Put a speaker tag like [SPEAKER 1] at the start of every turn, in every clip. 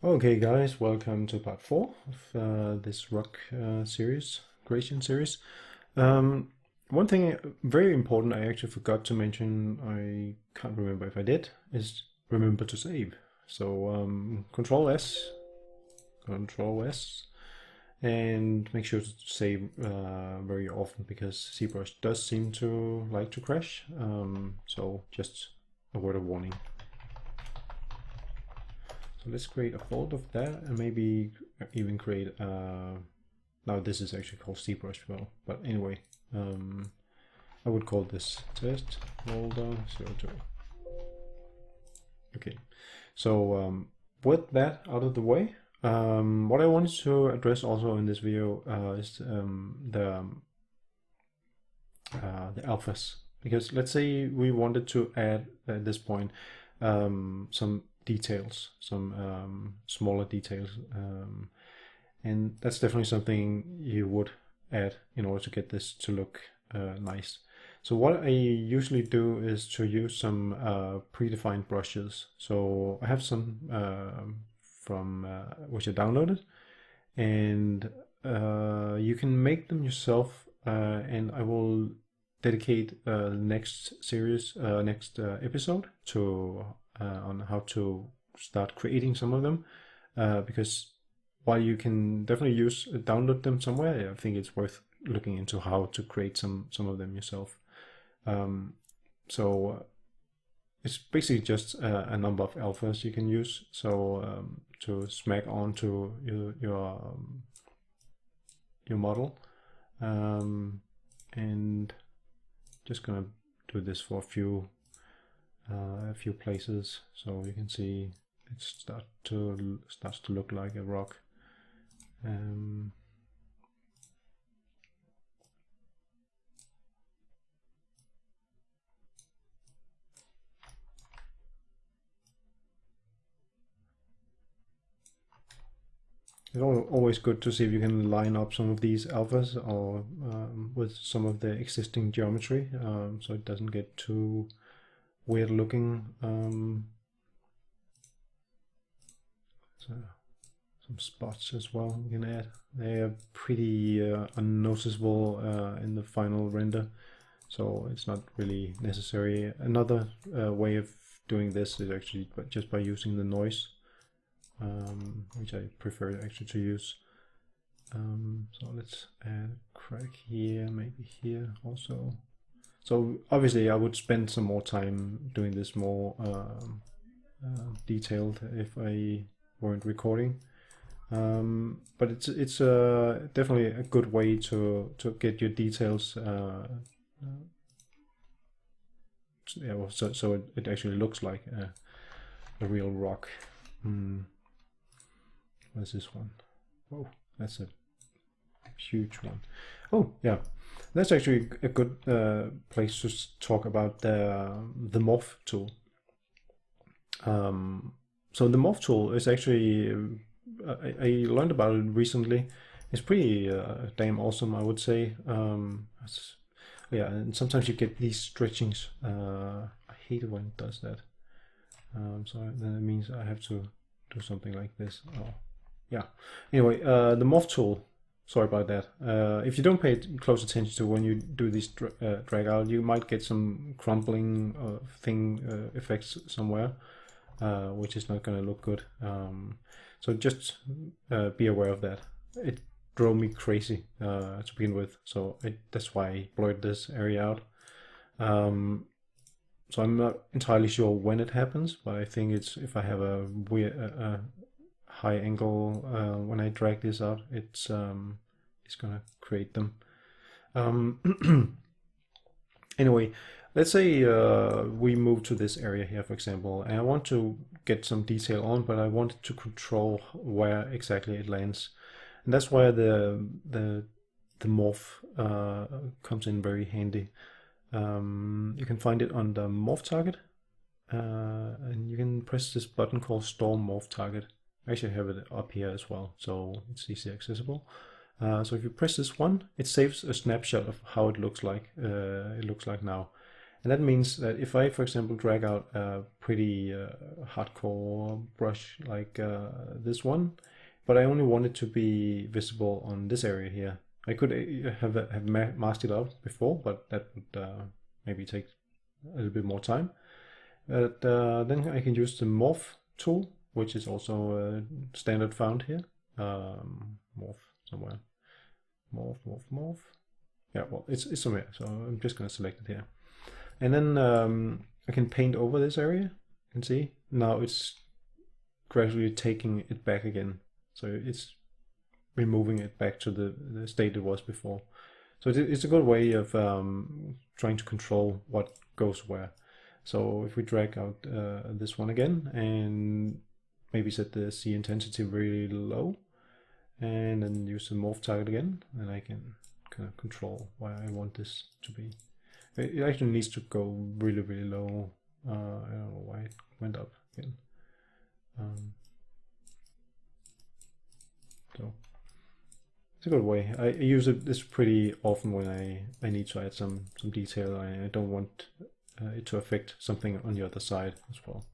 [SPEAKER 1] Okay guys, welcome to part 4 of this rock creation series. One thing very important I actually forgot to mention, I can't remember if I did, is remember to save. So Control S, and make sure to save very often because Zbrush does seem to like to crash. So just a word of warning. So let's create a folder of that and maybe even create now this is actually called Zbrush well, but anyway, I would call this test folder 02. Okay, so with that out of the way, what I wanted to address also in this video is the alphas, because let's say we wanted to add at this point some details, some smaller details, and that's definitely something you would add in order to get this to look nice. So what I usually do is to use some predefined brushes. So I have some from which I downloaded, and you can make them yourself, and I will dedicate next series, next episode to on how to start creating some of them, because while you can definitely download them somewhere, I think it's worth looking into how to create some of them yourself. So it's basically just a number of alphas you can use, so to smack onto your model, and just gonna do this for a few places, so you can see it starts to look like a rock. It's always good to see if you can line up some of these alphas or with some of the existing geometry, so it doesn't get too weird looking. So some spots as well we can add. They are pretty unnoticeable in the final render, so it's not really necessary. Another way of doing this is actually just by using the noise, which I prefer actually to use. So let's add a crack here, maybe here also. So obviously I would spend some more time doing this more detailed if I weren't recording, but it's definitely a good way to get your details, yeah, well, so it actually looks like a real rock. What is this one? Whoa, that's a huge one. Oh yeah, that's actually a good place to talk about the Morph tool. So the Morph tool is actually, I learned about it recently. It's pretty damn awesome, I would say. Yeah, and sometimes you get these stretchings. I hate it when it does that. So then it means I have to do something like this. Oh, yeah. Anyway, the Morph tool. Sorry about that. If you don't pay close attention to when you do this drag out, you might get some crumbling effects somewhere, which is not going to look good. So just be aware of that. It drove me crazy to begin with, so that's why I blurred this area out. So I'm not entirely sure when it happens, but I think it's if I have a weird high angle when I drag this out, it's gonna create them. Anyway, let's say we move to this area here, for example, and I want to get some detail on, but I wanted to control where exactly it lands, and that's where the morph comes in very handy. You can find it on the Morphtarget, and you can press this button called Store Morphtarget. I actually have it up here as well, so it's easy accessible. So if you press this one, it saves a snapshot of how it looks like. Now, And that means that if I, for example, drag out a pretty hardcore brush like this one, but I only want it to be visible on this area here. I could have masked it out before, but that would maybe take a little bit more time. But then I can use the Morph tool, which is also standard found here. Morph somewhere. Morph. Yeah, well, it's somewhere, so I'm just going to select it here. And then I can paint over this area. You can see now it's gradually taking it back again. So it's removing it back to the state it was before. So it's a good way of trying to control what goes where. So if we drag out this one again and maybe set the C intensity really low, and then use the Morphtarget again, and I can kind of control where I want this to be. It actually needs to go really, really low. I don't know why it went up again. So it's a good way. I use this pretty often when I need to add some detail. I don't want it to affect something on the other side as well.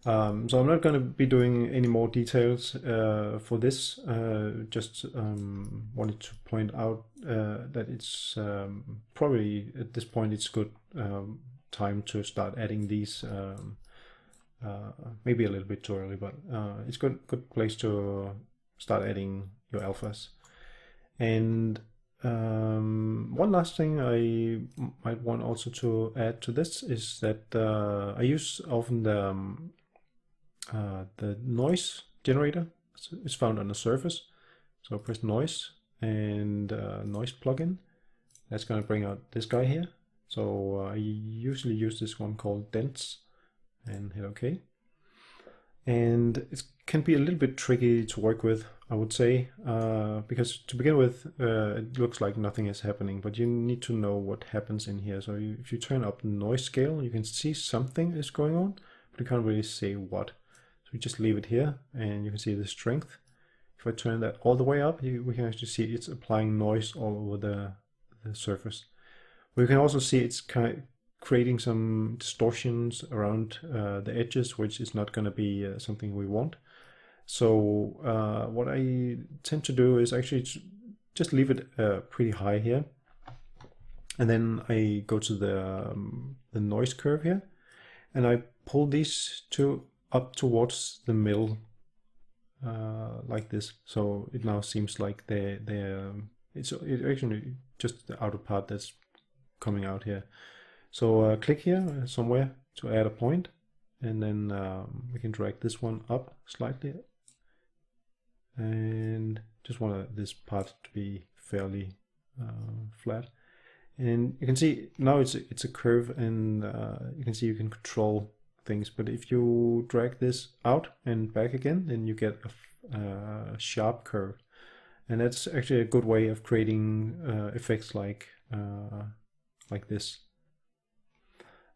[SPEAKER 1] So I'm not going to be doing any more details for this. Just wanted to point out that it's probably at this point it's good time to start adding these. Maybe a little bit too early, but it's good place to start adding your alphas. And one last thing I might want also to add to this is that I use often the noise generator. It's found on the surface. So press noise and noise plugin. That's going to bring out this guy here. So I usually use this one called Dents and hit OK. And it can be a little bit tricky to work with, I would say, because to begin with, it looks like nothing is happening, but you need to know what happens in here. So if you turn up the noise scale, you can see something is going on, but you can't really say what. So we just leave it here, and you can see the strength. If I turn that all the way up, we can actually see it's applying noise all over the surface. We can also see it's kind of creating some distortions around the edges, which is not going to be something we want. So what I tend to do is actually just leave it pretty high here, and then I go to the noise curve here, and I pull these two up towards the middle like this. So it now seems like it's actually just the outer part that's coming out here. So click here somewhere to add a point, and then we can drag this one up slightly, and just want this part to be fairly flat. And you can see now it's a curve, and you can see you can control things. But if you drag this out and back again, then you get a sharp curve, and that's actually a good way of creating effects like this.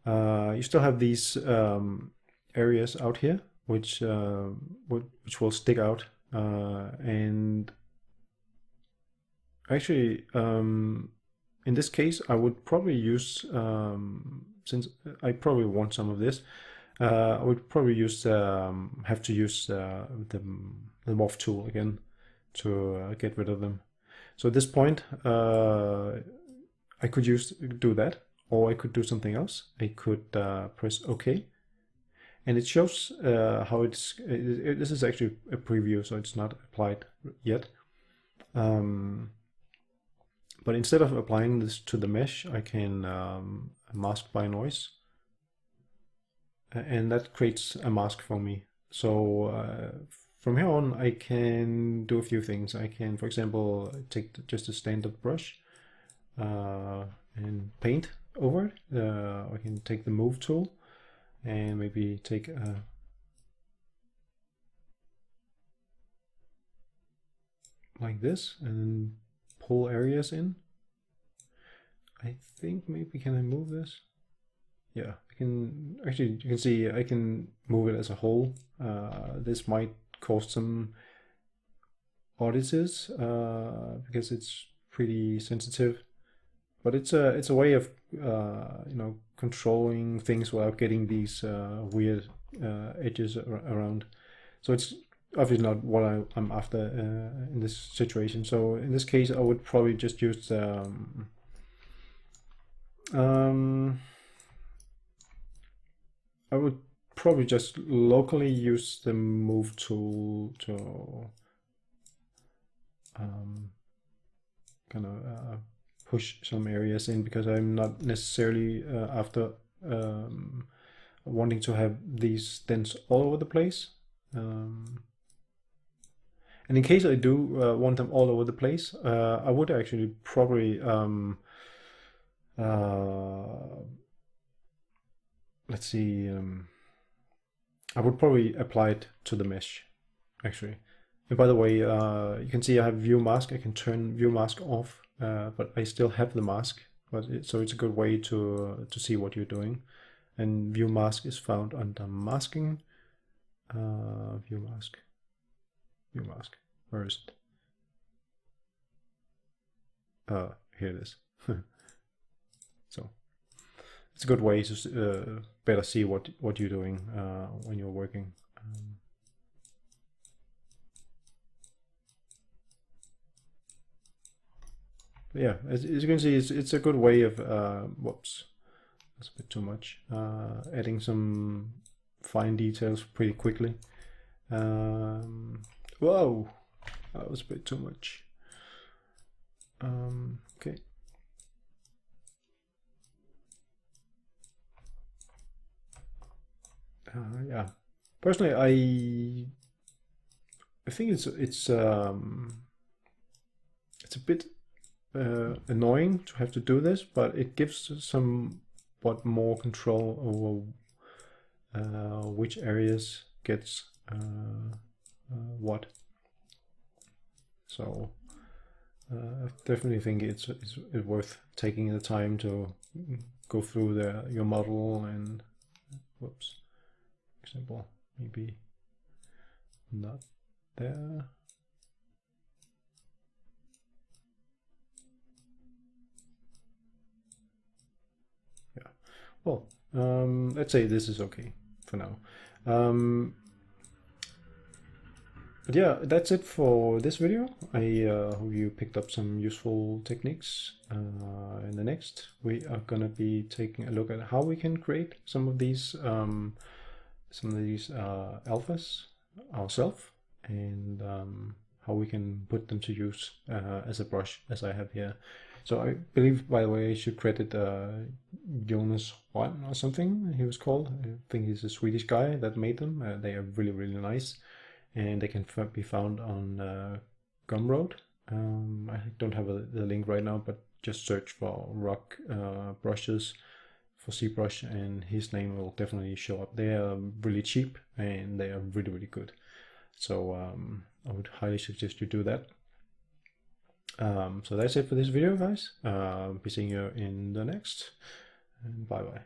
[SPEAKER 1] You still have these areas out here which will stick out, and actually in this case I would probably use, since I probably want some of this, I would probably have to use the Morph tool again to get rid of them. So at this point I could do that, or I could do something else. I could press OK, and it shows how this is actually a preview, so it's not applied yet. But instead of applying this to the mesh, I can mask by noise, and that creates a mask for me. So from here on, I can do a few things. I can, for example, take just a standard brush and paint over it. I can take the move tool and maybe take like this, and pull areas in. I think maybe, can I move this? Yeah, I can. Actually, you can see I can move it as a whole. This might cause some oddities because it's pretty sensitive. but it's a way of you know, controlling things without getting these weird edges around. So it's obviously not what I'm after in this situation. So in this case, I would probably just use I would probably just locally use the move tool to kind of push some areas in, because I'm not necessarily after wanting to have these dents all over the place. And in case I do want them all over the place, I would actually probably let's see, I would probably apply it to the mesh, actually. And by the way, you can see I have view mask. I can turn view mask off, but I still have the mask. So it's a good way to see what you're doing. And view mask is found under masking. View mask. Where is it? Here it is. So it's a good way to better see what you're doing when you're working. Yeah, as you can see, it's a good way of whoops, that's a bit too much. Adding some fine details pretty quickly. Whoa, that was a bit too much. Okay. Yeah, personally, I think it's a bit annoying to have to do this, but it gives somewhat more control over which areas gets what. So I definitely think it's worth taking the time to go through your model and whoops. Example, maybe not there. Yeah, well, let's say this is okay for now. But yeah, that's it for this video. I hope you picked up some useful techniques. In the next, we are gonna be taking a look at how we can create some of these alphas ourselves, and how we can put them to use as a brush, as I have here. So I believe, by the way, I should credit Jonas1 or something he was called. I think he's a Swedish guy that made them. They are really, really nice, and they can be found on Gumroad. I don't have the link right now, but just search for rock brushes for Zbrush and his name will definitely show up. They are really cheap and they are really, really good. So I would highly suggest you do that. So that's it for this video, guys. Be seeing you in the next, and bye bye.